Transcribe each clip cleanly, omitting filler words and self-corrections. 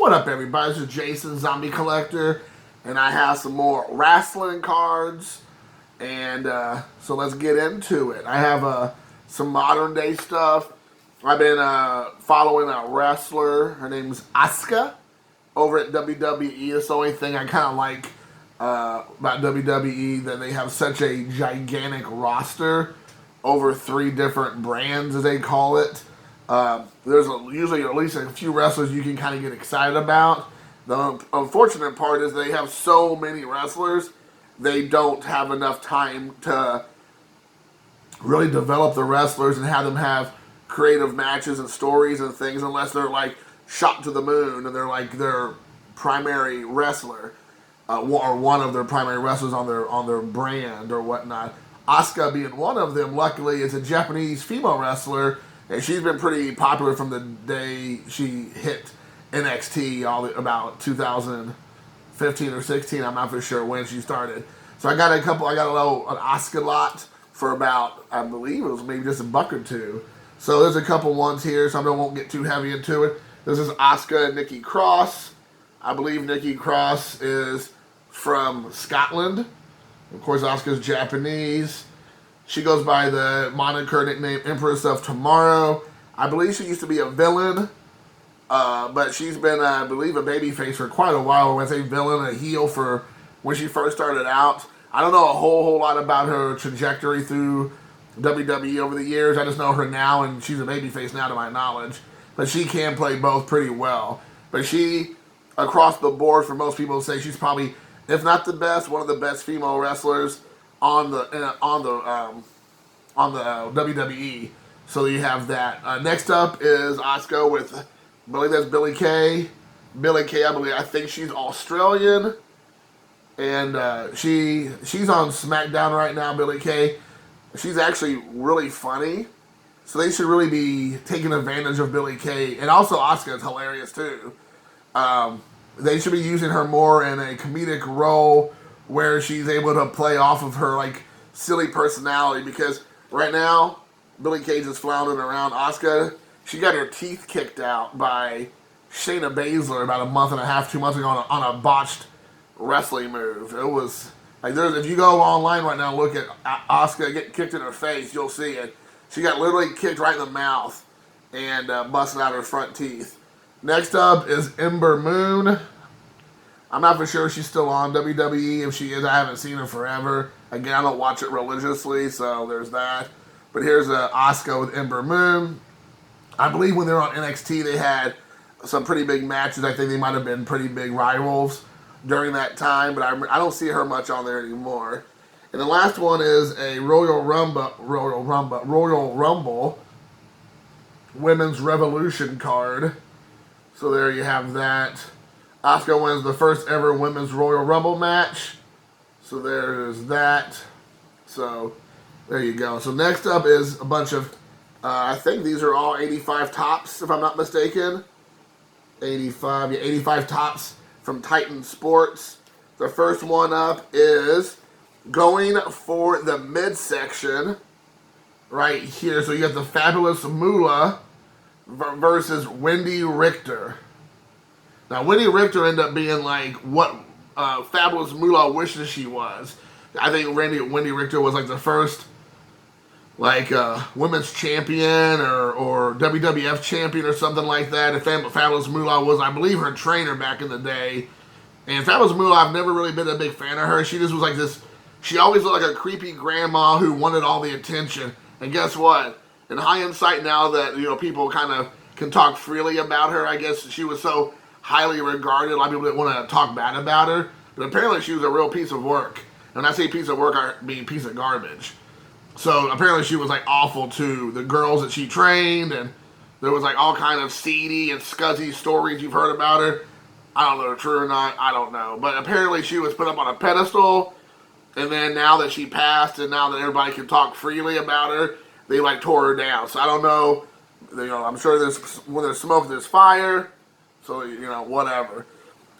What up, everybody? This is Jason, Zombie Collector, and I have some more wrestling cards. And so let's get into it. I have some modern day stuff. I've been following a wrestler. Her name's Asuka over at WWE. It's the only thing I kind of like about WWE, that they have such a gigantic roster over 3 different brands, as they call it. There's usually at least a few wrestlers you can kind of get excited about. The unfortunate part is they have so many wrestlers, they don't have enough time to really develop the wrestlers and have them have creative matches and stories and things, unless they're like shot to the moon and they're like their primary wrestler, or one of their primary wrestlers on their brand or whatnot. Asuka being one of them, luckily, is a Japanese female wrestler. And she's been pretty popular from the day she hit NXT, about 2015 or 16. I'm not for sure when she started. So I got an Asuka lot for about, I believe it was maybe just $1 or $2. So there's a couple ones here, so I won't get too heavy into it. This is Asuka and Nikki Cross. I believe Nikki Cross is from Scotland. Of course, Asuka's Japanese. She goes by the moniker nickname Empress of Tomorrow. I believe she used to be a villain, but she's been, I believe, a babyface for quite a while. When I say villain, a heel for when she first started out. I don't know a whole lot about her trajectory through WWE over the years. I just know her now, and she's a babyface now to my knowledge. But she can play both pretty well. But she, across the board, for most people, say she's probably, if not the best, one of the best female wrestlers on the WWE. So you have that. Next up is Asuka with, I believe that's Billy Kay. Billy Kay, I think she's Australian, and she's on SmackDown right now. Billy Kay, she's actually really funny, so they should really be taking advantage of Billy Kay. And also Asuka is hilarious too. They should be using her more in a comedic role, where she's able to play off of her like silly personality, because right now Billy Kay is floundering around. Asuka, she got her teeth kicked out by Shayna Baszler about 1.5, 2 months ago on a botched wrestling move. It was like, if you go online right now and look at Asuka get kicked in her face, you'll see it. She got literally kicked right in the mouth and busted out her front teeth. Next up is Ember Moon. I'm not for sure if she's still on WWE. If she is, I haven't seen her forever. Again, I don't watch it religiously, so there's that. But here's Asuka with Ember Moon. I believe when they were on NXT, they had some pretty big matches. I think they might have been pretty big rivals during that time, but I don't see her much on there anymore. And the last one is a Royal Rumble Women's Revolution card. So there you have that. Asuka wins the first ever Women's Royal Rumble match. So there's that. So there you go. So next up is a bunch of, I think these are all 85 tops, if I'm not mistaken. 85 tops from Titan Sports. The first one up is going for the midsection right here. So you got the fabulous Moolah versus Wendy Richter. Now, Wendy Richter ended up being like what Fabulous Moolah wishes she was. I think Wendy Richter was like the first like women's champion or WWF champion or something like that. And Fabulous Moolah was, I believe, her trainer back in the day. And Fabulous Moolah, I've never really been a big fan of her. She just was like this, she always looked like a creepy grandma who wanted all the attention. And guess what? In hindsight now that, people kind of can talk freely about her, I guess she was so highly regarded. A lot of people didn't want to talk bad about her, but apparently she was a real piece of work. And when I say piece of work, I mean piece of garbage. So apparently she was like awful to the girls that she trained, and there was like all kind of seedy and scuzzy stories you've heard about her. I don't know if they're true or not, I don't know. But apparently she was put up on a pedestal, and then now that she passed and now that everybody can talk freely about her, they like tore her down. So I don't know, I'm sure when there's smoke, there's fire. So, whatever.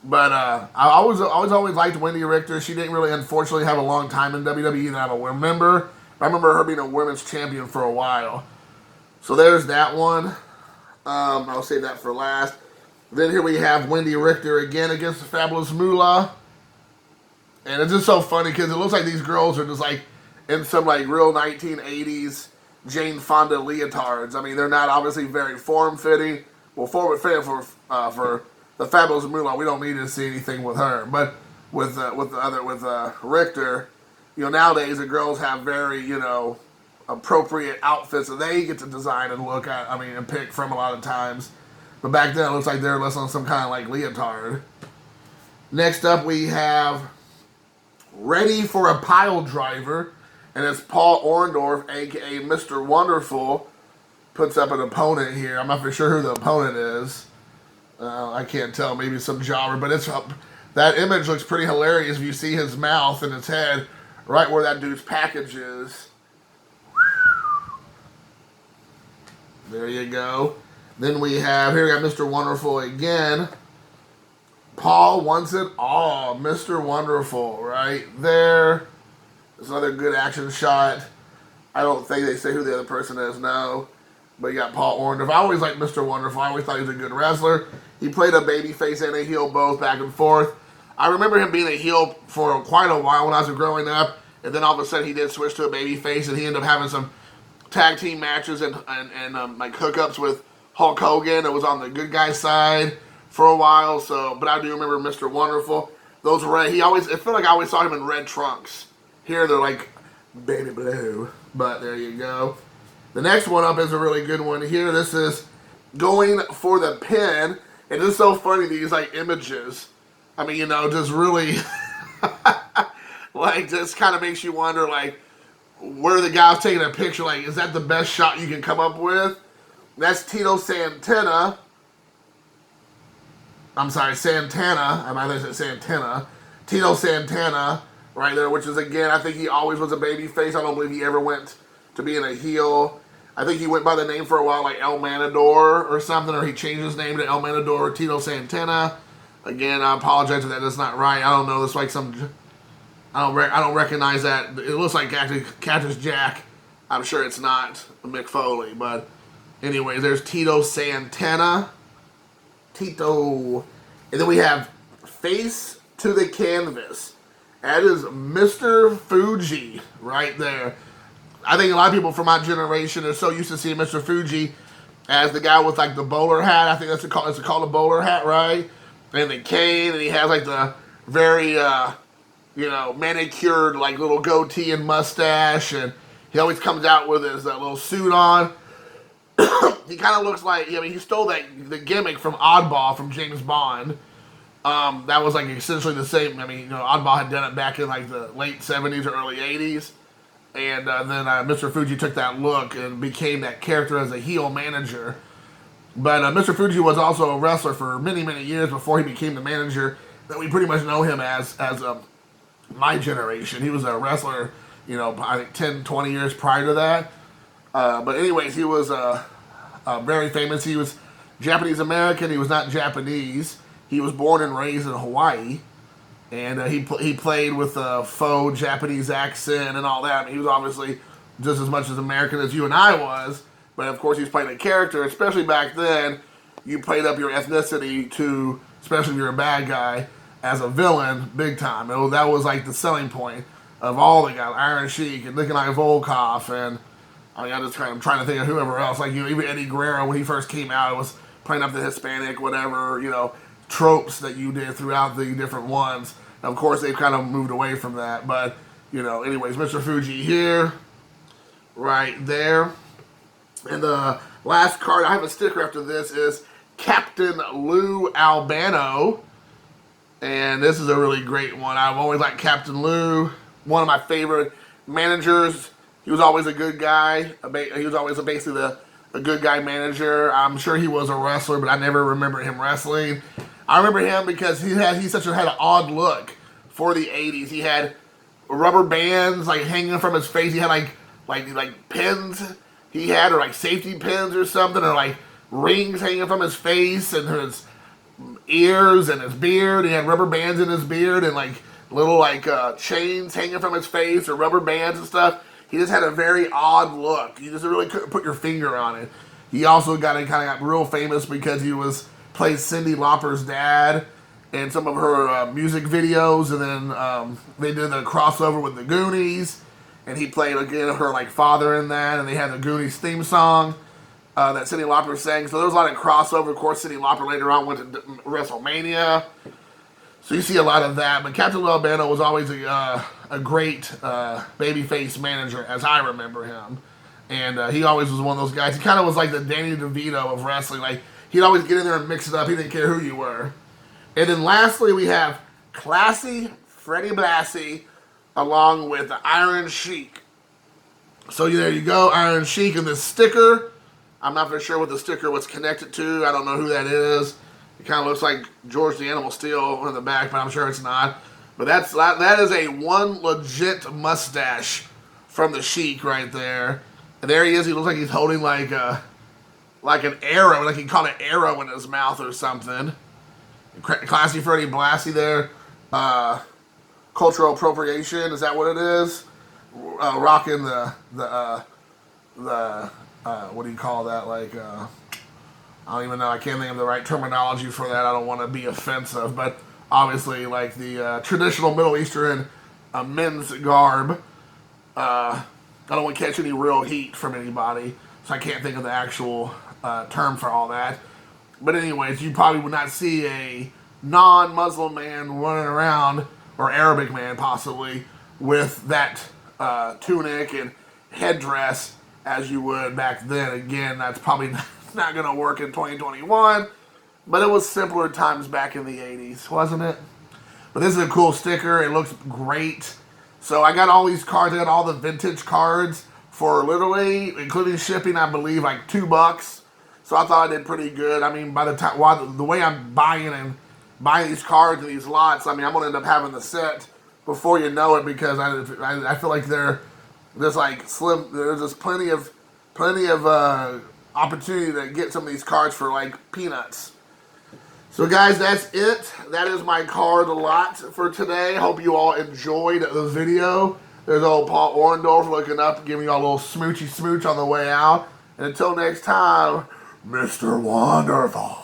But I always liked Wendy Richter. She didn't really, unfortunately, have a long time in WWE that I remember. I remember her being a women's champion for a while. So there's that one. I'll save that for last. Then here we have Wendy Richter again against the Fabulous Moolah. And it's just so funny because it looks like these girls are just like in some like real 1980s Jane Fonda leotards. I mean, they're not obviously very form-fitting. Well, form-fitting for the Fabulous Moolah, we don't need to see anything with her. But with Richter, you know, nowadays the girls have very, you know, appropriate outfits that they get to design and look at. I mean, and pick from a lot of times. But back then, it looks like they're less on some kind of like leotard. Next up, we have Ready for a Pile Driver, and it's Paul Orendorf, aka Mr. Wonderful, puts up an opponent here. I'm not for sure who the opponent is. I can't tell, maybe some jobber, but it's that image looks pretty hilarious if you see his mouth and his head right where that dude's package is. There you go. Then we have, here we got Mr. Wonderful again. Paul wants it all. Mr. Wonderful right there. There's another good action shot. I don't think they say who the other person is, no. But you got Paul Orendorf. I always liked Mr. Wonderful. I always thought he was a good wrestler. He played a babyface and a heel both back and forth. I remember him being a heel for quite a while when I was growing up. And then all of a sudden he did switch to a babyface and he ended up having some tag team matches and like hookups with Hulk Hogan. It was on the good guy side for a while. So, but I do remember Mr. Wonderful. Those red, it felt like I always saw him in red trunks. Here they're like baby blue. But there you go. The next one up is a really good one here. This is going for the pin. And it's so funny, these like images. I mean, you know, just really like just kind of makes you wonder like where the guy's taking a picture. Like, is that the best shot you can come up with? That's Tito Santana. I'm sorry, Santana. I might have said Santana. Tito Santana right there, which is, again, I think he always was a babyface. I don't believe he ever went to being a heel. I think he went by the name for a while, like El Matador or something, or he changed his name to El Matador or Tito Santana. Again, I apologize if that is not right. I don't know. It's like some... I don't recognize that. It looks like Cactus Jack. I'm sure it's not Mick Foley, but anyway, there's Tito Santana. Tito. And then we have Face to the Canvas. That is Mr. Fuji right there. I think a lot of people from my generation are so used to seeing Mr. Fuji as the guy with like the bowler hat. I think it's called a bowler hat, right? And the cane, and he has like the very, you know, manicured like little goatee and mustache, and he always comes out with his little suit on. He kind of looks like, I mean, he stole the gimmick from Oddball from James Bond. That was like essentially the same. I mean, you know, Oddball had done it back in like the late 70s or early 80s. And then Mr. Fuji took that look and became that character as a heel manager. But Mr. Fuji was also a wrestler for many, many years before he became the manager that we pretty much know him as my generation. He was a wrestler, you know, I think 10, 20 years prior to that. But anyways, he was very famous. He was Japanese-American. He was not Japanese. He was born and raised in Hawaii. And he played with a faux Japanese accent and all that. I mean, he was obviously just as much as American as you and I was. But of course, he's playing a character. Especially back then, you played up your ethnicity to, especially if you're a bad guy, as a villain, big time. That was like the selling point of all the guys, Iron Sheik and Nikolai Volkov, and I mean, I'm trying to think of whoever else. Like, you know, even Eddie Guerrero, when he first came out, it was playing up the Hispanic, whatever, you know, tropes that you did throughout the different ones. And of course, they've kind of moved away from that. But, you know, anyways, Mr. Fuji here, right there. And the last card, I have a sticker after this, is Captain Lou Albano. And this is a really great one. I've always liked Captain Lou, one of my favorite managers. He was always a good guy. He was always basically a good guy manager. I'm sure he was a wrestler, but I never remember him wrestling. I remember him because he had an odd look for the 80s. He had rubber bands like hanging from his face. He had like pins he had, or like safety pins or something, or like rings hanging from his face and his ears and his beard. He had rubber bands in his beard and like little like chains hanging from his face or rubber bands and stuff. He just had a very odd look. You just really couldn't put your finger on it. He also kind of got real famous because he was plays Cyndi Lauper's dad in some of her music videos, and then they did the crossover with the Goonies, and he played again her like father in that, and they had the Goonies theme song that Cyndi Lauper sang. So there was a lot of crossover. Of course, Cyndi Lauper later on went to WrestleMania, so you see a lot of that. But Captain Lou Albano was always a great babyface manager, as I remember him, and he always was one of those guys. He kind of was like the Danny DeVito of wrestling. Like, he'd always get in there and mix it up. He didn't care who you were. And then lastly, we have classy Freddy Blayze along with the Iron Sheik. So there you go, Iron Sheik, and this sticker. I'm not for sure what the sticker was connected to. I don't know who that is. It kind of looks like George the Animal Steel in the back, but I'm sure it's not. But that is a one legit mustache from the Sheik right there. And there he is. He looks like he's holding like an arrow, like he caught an arrow in his mouth or something. Classy Freddy Blayze there. Cultural appropriation, is that what it is? Rocking the what do you call that? Like, I don't even know. I can't think of the right terminology for that. I don't want to be offensive, but obviously, like the traditional Middle Eastern men's garb. I don't want to catch any real heat from anybody, so I can't think of the actual term for all that. But anyways, you probably would not see a non-Muslim man running around, or Arabic man possibly, with that tunic and headdress as you would back then. Again, that's probably not going to work in 2021, but it was simpler times back in the 80s, wasn't it? But this is a cool sticker. It looks great. So I got all these cards. I got all the vintage cards for literally, including shipping, I believe, like $2. So I thought I did pretty good. I mean, by the time, the way I'm buying these cards and these lots, I mean, I'm going to end up having the set before you know it, because I feel like there's just plenty of opportunity to get some of these cards for like peanuts. So guys, that's it. That is my card lot for today. Hope you all enjoyed the video. There's old Paul Orendorf looking up, giving you all a little smoochy smooch on the way out. And until next time, Mr. Wonderful.